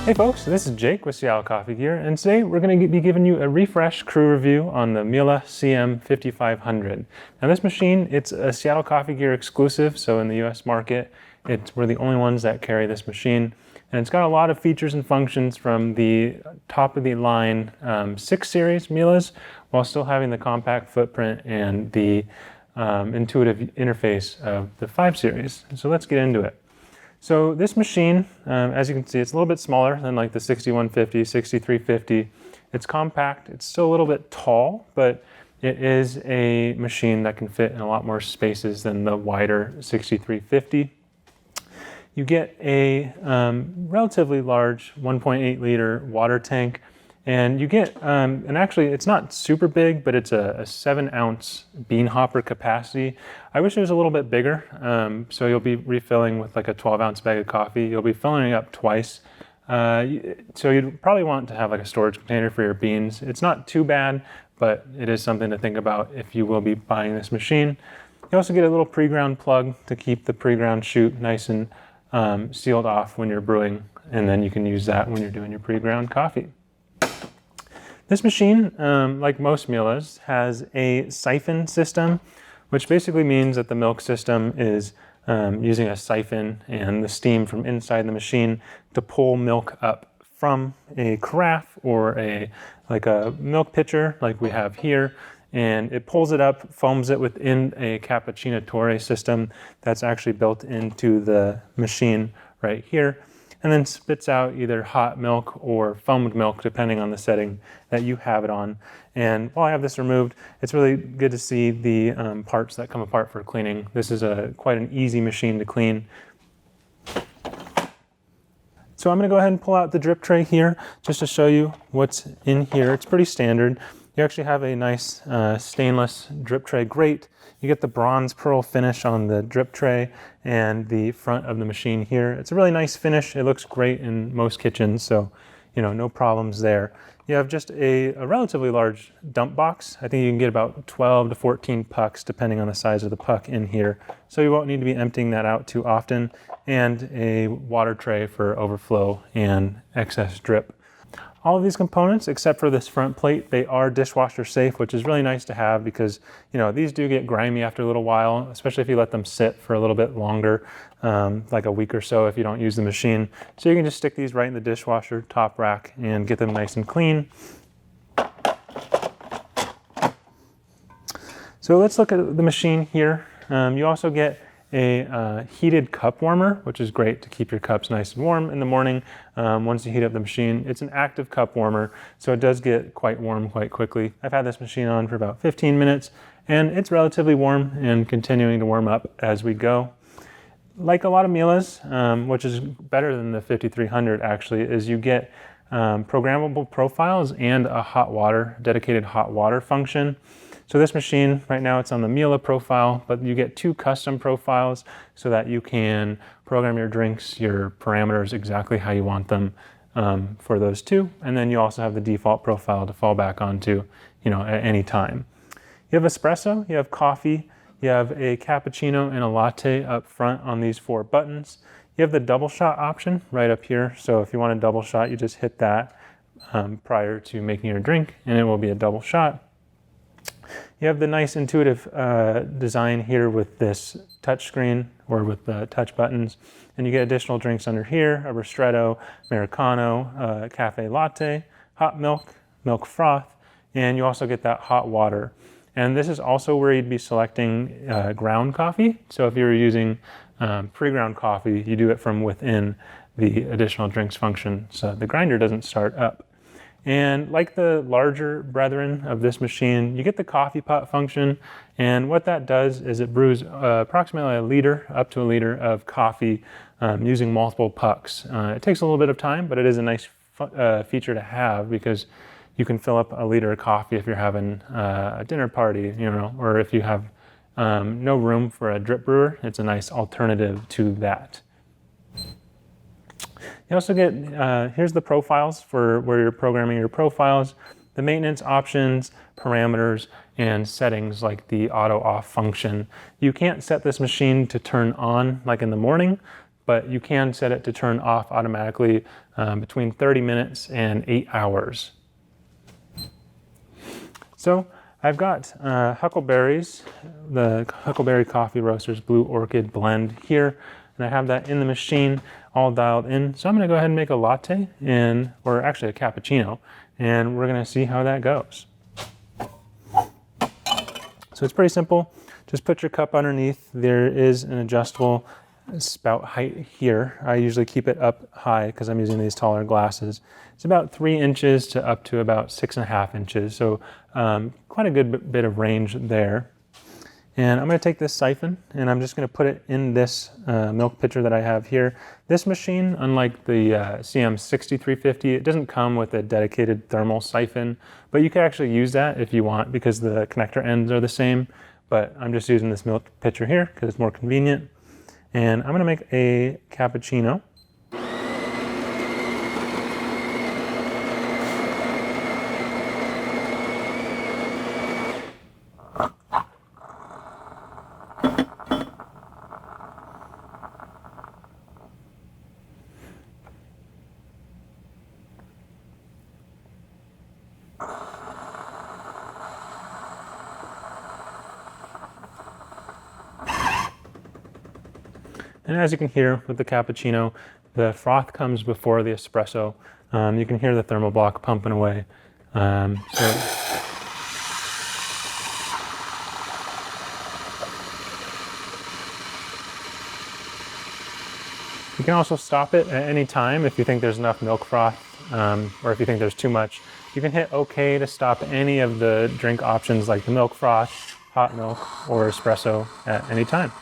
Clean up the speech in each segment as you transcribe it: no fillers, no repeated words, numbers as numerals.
Hey folks, this is Jake with Seattle Coffee Gear, and today we're going to be giving you a refresh crew review on the Miele CM5500. Now this machine, it's a Seattle Coffee Gear exclusive, so in the US market, we're the only ones that carry this machine. And it's got a lot of features and functions from the top of the line 6 series Miele's, while still having the compact footprint and the intuitive interface of the 5 series. So let's get into it. So this machine, as you can see, it's a little bit smaller than like the 6150, 6350. It's compact, it's still a little bit tall, but it is a machine that can fit in a lot more spaces than the wider 6350. You get a relatively large 1.8 liter water tank, and you get, and actually it's not super big, but it's a 7-ounce bean hopper capacity. I wish it was a little bit bigger, so you'll be refilling with like a 12-ounce bag of coffee. You'll be filling it up twice. So you'd probably want to have like a storage container for your beans. It's not too bad, but it is something to think about if you will be buying this machine. You also get a little pre-ground plug to keep the pre-ground chute nice and sealed off when you're brewing, and then you can use that when you're doing your pre-ground coffee. This machine, like most Miele's, has a siphon system, which basically means that the milk system is using a siphon and the steam from inside the machine to pull milk up from a carafe or like a milk pitcher like we have here, and it pulls it up, foams it within a cappuccinatore system that's actually built into the machine right here, and then spits out either hot milk or foamed milk depending on the setting that you have it on. And while I have this removed, it's really good to see the parts that come apart for cleaning. This is quite an easy machine to clean. So I'm going to go ahead and pull out the drip tray here just to show you what's in here. It's pretty standard. You actually have a nice stainless drip tray grate. You get the bronze pearl finish on the drip tray and the front of the machine here. It's a really nice finish. It looks great in most kitchens, so no problems there. You have just a relatively large dump box. I think you can get about 12 to 14 pucks depending on the size of the puck in here, so you won't need to be emptying that out too often, and a water tray for overflow and excess drip. All of these components, except for this front plate, they are dishwasher safe, which is really nice to have because, these do get grimy after a little while, especially if you let them sit for a little bit longer, like a week or so if you don't use the machine. So you can just stick these right in the dishwasher top rack and get them nice and clean. So let's look at the machine here. You also get a heated cup warmer, which is great to keep your cups nice and warm in the morning once you heat up the machine. It's an active cup warmer, so it does get quite warm quite quickly. I've had this machine on for about 15 minutes, and it's relatively warm and continuing to warm up as we go. Like a lot of Miele's, which is better than the 5300 actually, is you get programmable profiles and a dedicated hot water function. So this machine, right now it's on the Miele profile, but you get 2 custom profiles so that you can program your drinks, your parameters exactly how you want them for those 2. And then you also have the default profile to fall back onto, at any time. You have espresso, you have coffee, you have a cappuccino and a latte up front on these 4 buttons. You have the double shot option right up here. So if you want a double shot, you just hit that prior to making your drink and it will be a double shot. You have the nice intuitive design here with this touch screen or with the touch buttons, and you get additional drinks under here: a ristretto, Americano, cafe latte, hot milk, milk froth, and you also get that hot water. And this is also where you'd be selecting ground coffee. So if you're using pre-ground coffee, you do it from within the additional drinks function, so the grinder doesn't start up. And like the larger brethren of this machine, you get the coffee pot function, and what that does is it brews approximately a liter, up to a liter of coffee using multiple pucks. It takes a little bit of time, but it is a nice feature to have because you can fill up a liter of coffee if you're having a dinner party, or if you have no room for a drip brewer. It's a nice alternative to that. You also get, here's the profiles for where you're programming your profiles, the maintenance options, parameters, and settings like the auto off function. You can't set this machine to turn on like in the morning, but you can set it to turn off automatically between 30 minutes and 8 hours. So I've got Huckleberries, the Huckleberry Coffee Roasters Blue Orchid blend here, and I have that in the machine all dialed in. So I'm going to go ahead and make a latte, or actually a cappuccino, and we're going to see how that goes. So it's pretty simple. Just put your cup underneath. There is an adjustable spout height here. I usually keep it up high because I'm using these taller glasses. It's about 3 inches to up to about 6.5 inches. So quite a good bit of range there. And I'm going to take this siphon and I'm just going to put it in this milk pitcher that I have here. This machine, unlike the CM6350, it doesn't come with a dedicated thermal siphon, but you can actually use that if you want because the connector ends are the same. But I'm just using this milk pitcher here because it's more convenient. And I'm going to make a cappuccino. And as you can hear with the cappuccino, the froth comes before the espresso. You can hear the thermal block pumping away. You can also stop it at any time if you think there's enough milk froth, or if you think there's too much. You can hit OK to stop any of the drink options like the milk froth, hot milk, or espresso at any time.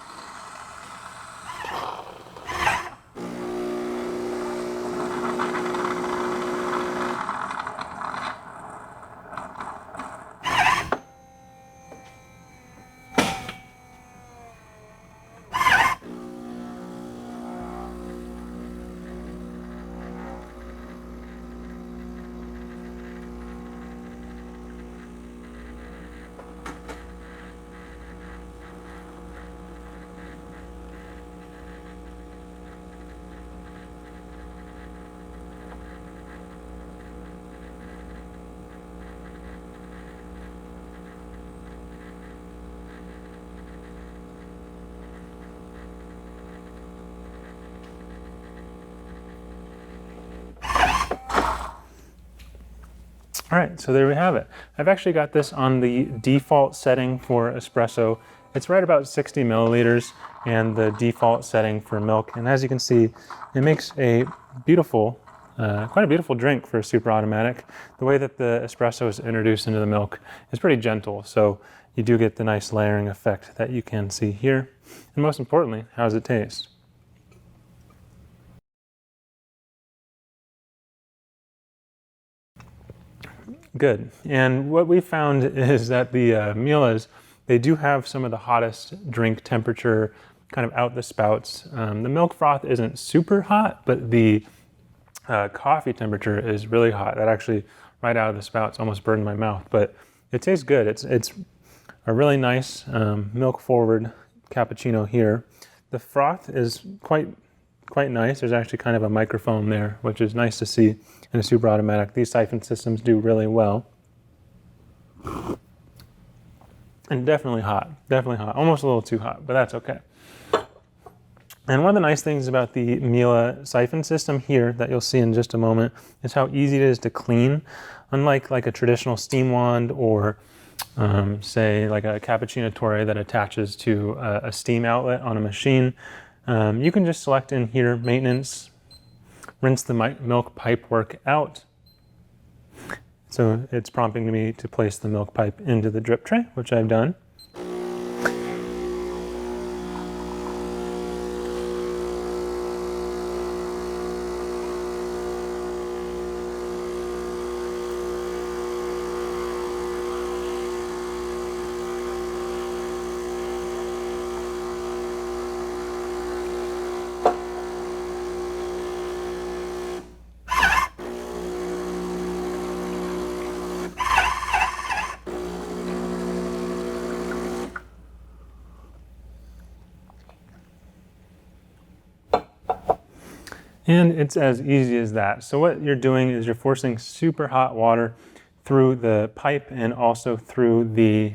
All right, so there we have it. I've actually got this on the default setting for espresso. It's right about 60 milliliters and the default setting for milk. And as you can see, it makes a beautiful, quite a beautiful drink for a super automatic. The way that the espresso is introduced into the milk is pretty gentle. So you do get the nice layering effect that you can see here. And most importantly, how does it taste? Good. And what we found is that the Miele's, they do have some of the hottest drink temperature kind of out the spouts. The milk froth isn't super hot, but the coffee temperature is really hot. That actually, right out of the spouts, almost burned my mouth. But it tastes good. It's a really nice milk-forward cappuccino here. The froth is quite nice. There's actually kind of a microfoam there, which is nice to see in a super automatic. These siphon systems do really well. And definitely hot, almost a little too hot, but that's okay. And one of the nice things about the Miele siphon system here that you'll see in just a moment is how easy it is to clean. Unlike like a traditional steam wand or say like a cappuccino torre that attaches to a steam outlet on a machine, you can just select in here maintenance, rinse the milk pipe work out. So it's prompting me to place the milk pipe into the drip tray, which I've done. And it's as easy as that. So what you're doing is you're forcing super hot water through the pipe and also through the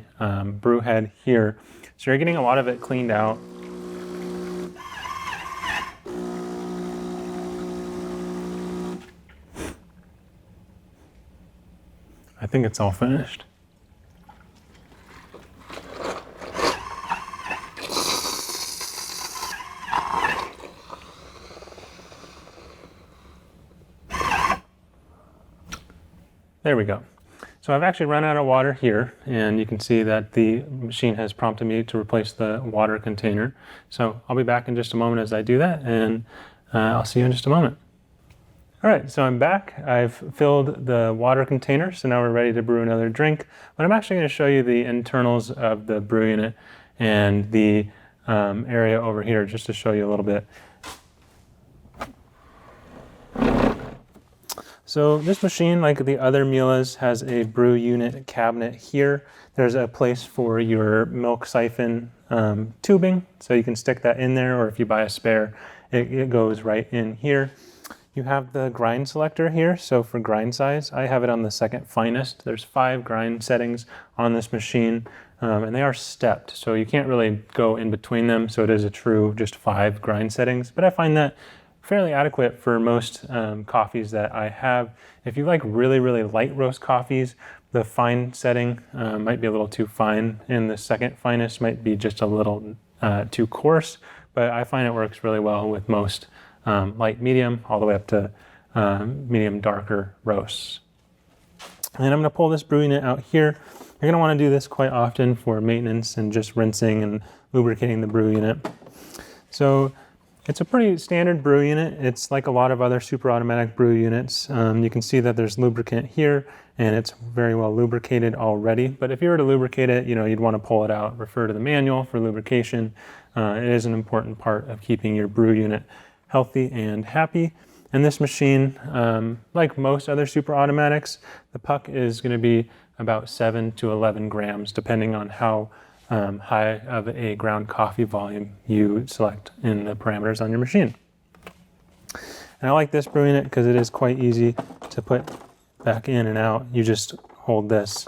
brew head here. So you're getting a lot of it cleaned out. I think it's all finished. There we go. So I've actually run out of water here, and you can see that the machine has prompted me to replace the water container. So I'll be back in just a moment as I do that, and I'll see you in just a moment. All right, so I'm back. I've filled the water container, so now we're ready to brew another drink. But I'm actually going to show you the internals of the brew unit and the area over here, just to show you a little bit. So this machine, like the other Miele's, has a brew unit cabinet here. There's a place for your milk siphon tubing, so you can stick that in there, or if you buy a spare, it goes right in here. You have the grind selector here, so for grind size, I have it on the second finest. There's 5 grind settings on this machine, and they are stepped, so you can't really go in between them, so it is a true just 5 grind settings, but I find that fairly adequate for most coffees that I have. If you like really, really light roast coffees, the fine setting might be a little too fine, and the second finest might be just a little too coarse, but I find it works really well with most light medium all the way up to medium darker roasts. And I'm going to pull this brew unit out here. You're going to want to do this quite often for maintenance and just rinsing and lubricating the brew unit. So it's a pretty standard brew unit. It's like a lot of other super automatic brew units. You can see that there's lubricant here, and it's very well lubricated already. But if you were to lubricate it, you'd want to pull it out, refer to the manual for lubrication. It is an important part of keeping your brew unit healthy and happy. And this machine, like most other super automatics, the puck is going to be about 7 to 11 grams, depending on how high of a ground coffee volume you select in the parameters on your machine. And I like this brew unit because it is quite easy to put back in and out. You just hold this,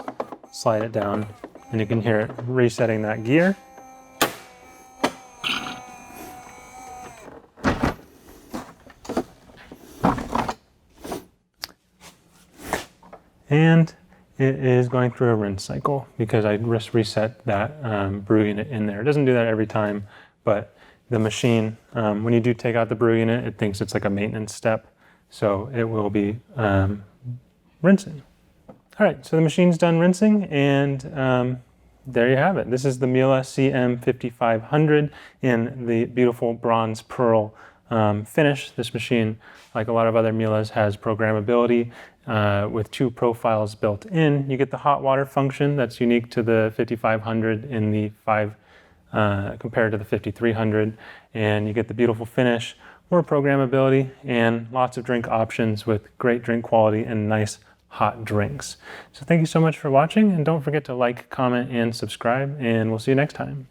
slide it down, and you can hear it resetting that gear. And it is going through a rinse cycle because I just reset that brew unit in there. It doesn't do that every time, but the machine, when you do take out the brew unit, it thinks it's like a maintenance step, so it will be rinsing. All right, so the machine's done rinsing, and there you have it. This is the Miele CM5500 in the beautiful bronze pearl finish. This machine, like a lot of other Miele's, has programmability with 2 profiles built in. You get the hot water function that's unique to the 5500 in the 5 compared to the 5300, and you get the beautiful finish, more programmability, and lots of drink options with great drink quality and nice hot drinks. So thank you so much for watching, and don't forget to like, comment, and subscribe, and we'll see you next time.